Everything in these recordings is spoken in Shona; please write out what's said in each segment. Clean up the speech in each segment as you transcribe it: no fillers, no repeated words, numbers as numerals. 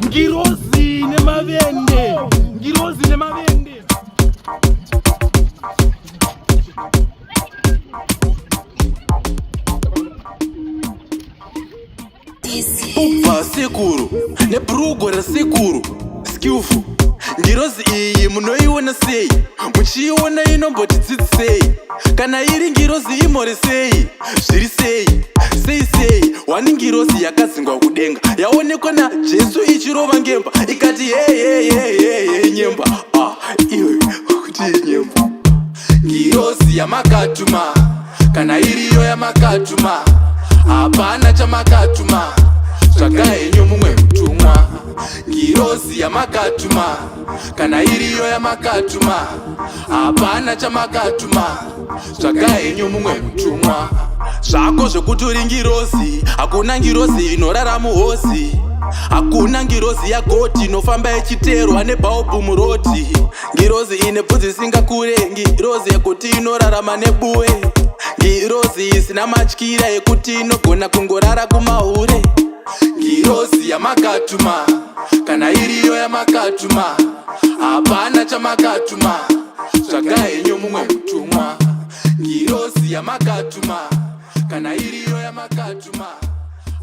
Ngirozi nemavende. Pogba sekuru nebrugo resekuru skillful. Ngirozi iyi munoiona sei? Muchiiona inombotitsitsei? Kana iri ngirozi imhore sei? Zviri sei? Sei wani ngirozi yakadzingwa kudenga yaonekwa naJesu ichirova ngemba ikati hey nyemba. Iwe kuti nyemba. Ngirozi yamakatuma, kana iriyo yamakatuma, hapana chamakatuma, tsvaga henyu mumwe mutumwa. Ngirozi yamakatuma, kana iriyo yamakatuma, hapana chamakatuma, tsvaga henyu mumwe mutumwa. Zvako zvokuti uri ngirozi, hakuna ngirozi inorara muhosi, hakuna ngirozi yagoti inofamba ichiteerwa nebhaubhu muroti. Ngirozi ine bvudzi risingakure, ngirozi yekuti inorarama nebuwe, ngirozi isina matyira yekuti inogona kungorara kumahure. Ngirozi yamakatuma, kana iriyo yamakatuma, hapana chamakatuma, tsvaga henyu mumwe mutumwa. Ngirozi yamakatuma, kana iriyo yamakatuma,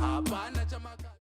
hapana